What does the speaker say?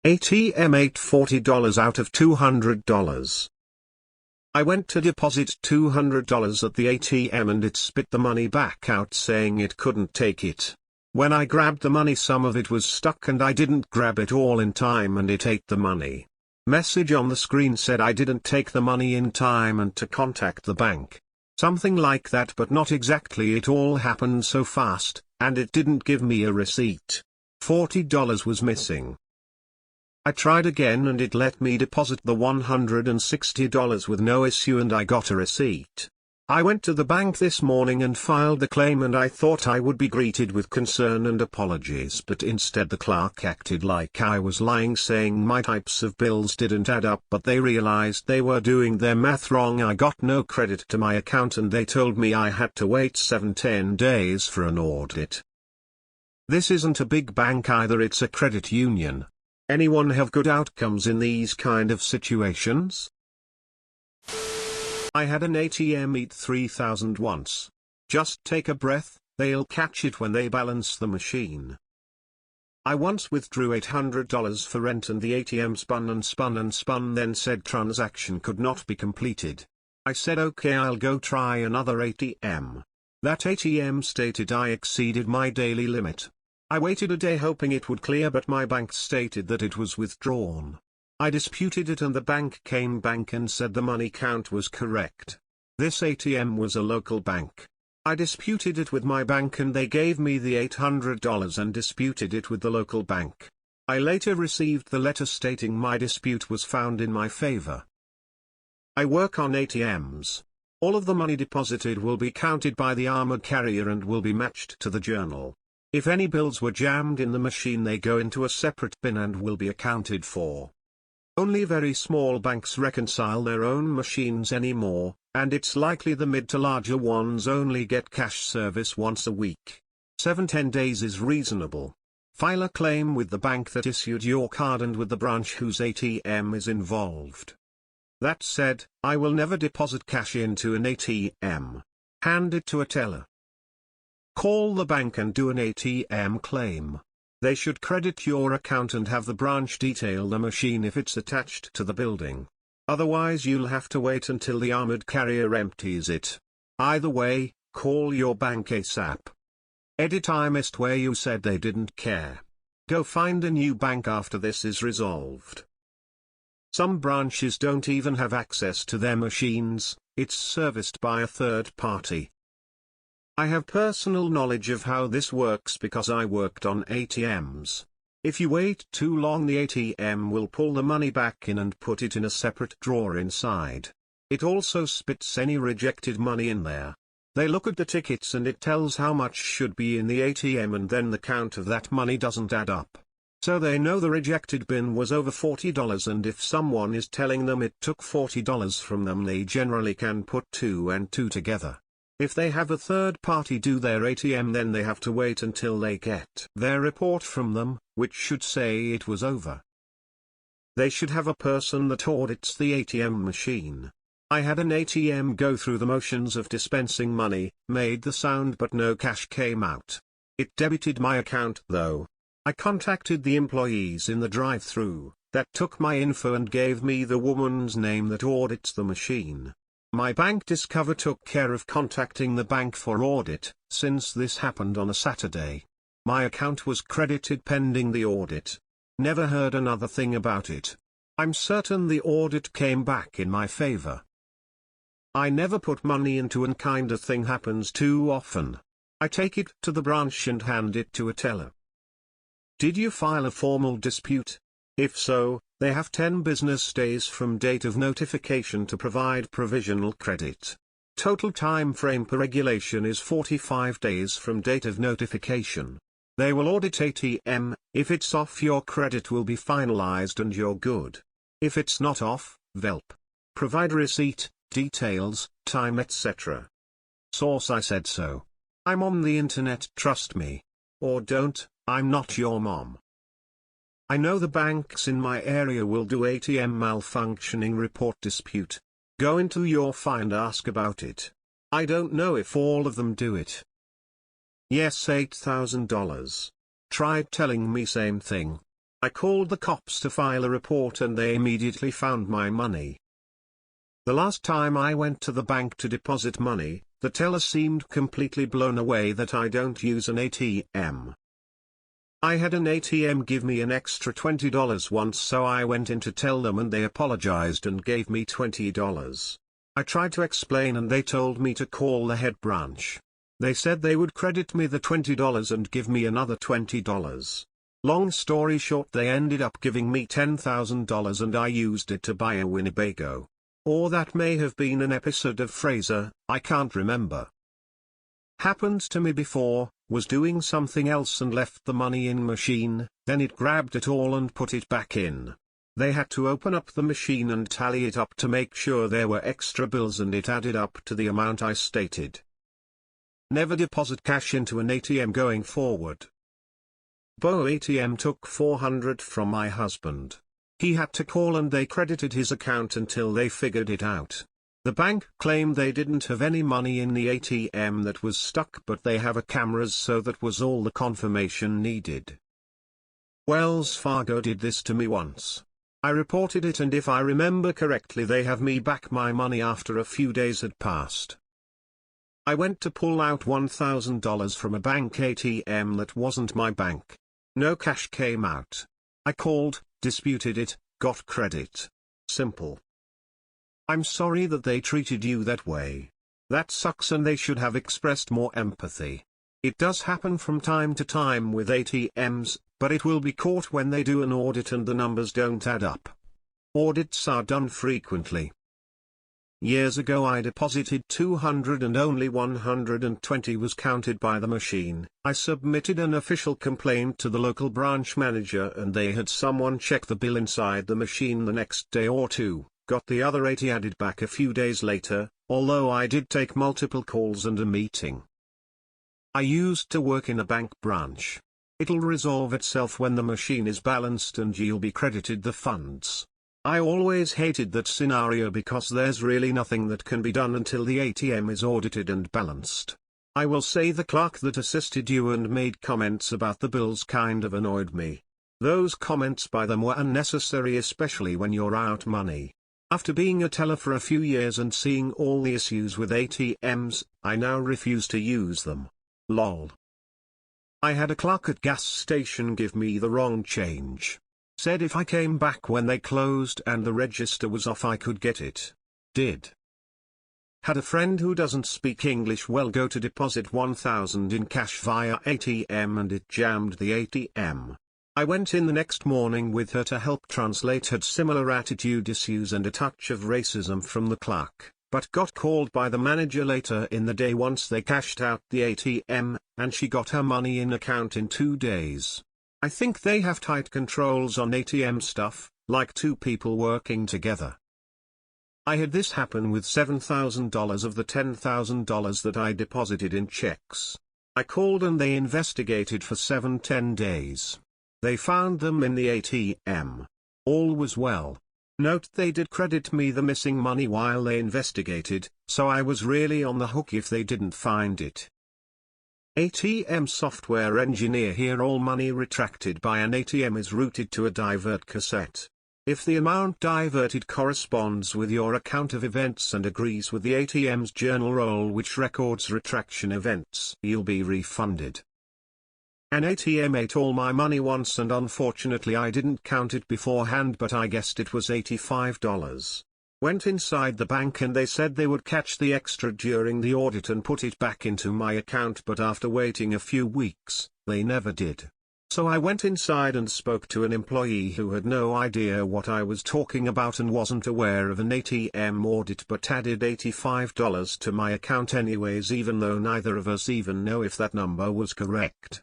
ATM ate $40 out of $200. I went to deposit $200 at the ATM and it spit the money back out saying it couldn't take it. When I grabbed the money, some of it was stuck and I didn't grab it all in time and it ate the money. Message on the screen said I didn't take the money in time and to contact the bank. Something like that, but not exactly. It all happened so fast, and it didn't give me a receipt. $40 was missing. I tried again and it let me deposit the $160 with no issue and I got a receipt. I went to the bank this morning and filed the claim and I thought I would be greeted with concern and apologies, but instead the clerk acted like I was lying, saying my types of bills didn't add up, but they realized they were doing their math wrong. I got no credit to my account and they told me I had to wait 7-10 days for an audit. This isn't a big bank either, it's a credit union. Anyone have good outcomes in these kind of situations? I had an ATM eat 3,000 once. Just take a breath, they'll catch it when they balance the machine. I once withdrew $800 for rent and the ATM spun and spun and spun, then said transaction could not be completed. I said okay, I'll go try another ATM. That ATM stated I exceeded my daily limit. I waited a day hoping it would clear, but my bank stated that it was withdrawn. I disputed it and the bank came back and said the money count was correct. This ATM was a local bank. I disputed it with my bank and they gave me the $800 and disputed it with the local bank. I later received the letter stating my dispute was found in my favor. I work on ATMs. All of the money deposited will be counted by the armored carrier and will be matched to the journal. If any bills were jammed in the machine, they go into a separate bin and will be accounted for. Only very small banks reconcile their own machines anymore, and it's likely the mid to larger ones only get cash service once a week. 7-10 days is reasonable. File a claim with the bank that issued your card and with the branch whose ATM is involved. That said, I will never deposit cash into an ATM. Hand it to a teller. Call the bank and do an ATM claim. They should credit your account and have the branch detail the machine if it's attached to the building. Otherwise you'll have to wait until the armored carrier empties it. Either way, call your bank ASAP. Edit: I missed where you said they didn't care. Go find a new bank after this is resolved. Some branches don't even have access to their machines, it's serviced by a third party. I have personal knowledge of how this works because I worked on ATMs. If you wait too long, the ATM will pull the money back in and put it in a separate drawer inside. It also spits any rejected money in there. They look at the tickets and it tells how much should be in the ATM, and then the count of that money doesn't add up. So they know the rejected bin was over $40, and if someone is telling them it took $40 from them, they generally can put 2 and 2 together. If they have a third party do their ATM, then they have to wait until they get their report from them, which should say it was over. They should have a person that audits the ATM machine. I had an ATM go through the motions of dispensing money, made the sound but no cash came out. It debited my account though. I contacted the employees in the drive-thru that took my info and gave me the woman's name that audits the machine. My bank Discover took care of contacting the bank for audit, since this happened on a Saturday. My account was credited pending the audit. Never heard another thing about it. I'm certain the audit came back in my favor. I never put money into, and kinda thing happens too often. I take it to the branch and hand it to a teller. Did you file a formal dispute? If so, they have 10 business days from date of notification to provide provisional credit. Total time frame per regulation is 45 days from date of notification. They will audit ATM. If it's off, your credit will be finalized and you're good. If it's not off, VELP. Provide receipt, details, time, etc. Source: I said so. I'm on the internet, trust me. Or don't, I'm not your mom. I know the banks in my area will do ATM malfunctioning report dispute. Go into your find, ask about it. I don't know if all of them do it. Yes, $8,000. Tried telling me same thing. I called the cops to file a report and they immediately found my money. The last time I went to the bank to deposit money, the teller seemed completely blown away that I don't use an ATM. I had an ATM give me an extra $20 once, so I went in to tell them and they apologized and gave me $20. I tried to explain and they told me to call the head branch. They said they would credit me the $20 and give me another $20. Long story short, they ended up giving me $10,000 and I used it to buy a Winnebago. Or that may have been an episode of Frasier, I can't remember. Happened to me before, was doing something else and left the money in machine, then it grabbed it all and put it back in. They had to open up the machine and tally it up to make sure there were extra bills and it added up to the amount I stated. Never deposit cash into an ATM going forward. Bo ATM took $400 from my husband. He had to call and they credited his account until they figured it out. The bank claimed they didn't have any money in the ATM that was stuck, but they have cameras, so that was all the confirmation needed. Wells Fargo did this to me once. I reported it and if I remember correctly they have me back my money after a few days had passed. I went to pull out $1,000 from a bank ATM that wasn't my bank. No cash came out. I called, disputed it, got credit. Simple. I'm sorry that they treated you that way. That sucks and they should have expressed more empathy. It does happen from time to time with ATMs, but it will be caught when they do an audit and the numbers don't add up. Audits are done frequently. Years ago I deposited $200 and only $120 was counted by the machine. I submitted an official complaint to the local branch manager and they had someone check the bill inside the machine the next day or two, got the other 80 added back a few days later, although I did take multiple calls and a meeting. I used to work in a bank branch. It'll resolve itself when the machine is balanced and you'll be credited the funds. I always hated that scenario because there's really nothing that can be done until the ATM is audited and balanced. I will say the clerk that assisted you and made comments about the bills kind of annoyed me. Those comments by them were unnecessary, especially when you're out money. After being a teller for a few years and seeing all the issues with ATMs, I now refuse to use them. Lol. I had a clerk at gas station give me the wrong change. Said if I came back when they closed and the register was off I could get it. Did. Had a friend who doesn't speak English well go to deposit $1,000 in cash via ATM and it jammed the ATM. I went in the next morning with her to help translate. Had similar attitude issues and a touch of racism from the clerk, but got called by the manager later in the day once they cashed out the ATM, and she got her money in account in 2 days. I think they have tight controls on ATM stuff, like two people working together. I had this happen with $7,000 of the $10,000 that I deposited in checks. I called and they investigated for 7-10 days. They found them in the ATM. All was well. Note they did credit me the missing money while they investigated, so I was really on the hook if they didn't find it. ATM software engineer here. All money retracted by an ATM is routed to a divert cassette. If the amount diverted corresponds with your account of events and agrees with the ATM's journal roll which records retraction events, you'll be refunded. An ATM ate all my money once and unfortunately I didn't count it beforehand, but I guessed it was $85. Went inside the bank and they said they would catch the extra during the audit and put it back into my account, but after waiting a few weeks, they never did. So I went inside and spoke to an employee who had no idea what I was talking about and wasn't aware of an ATM audit, but added $85 to my account anyways, even though neither of us even know if that number was correct.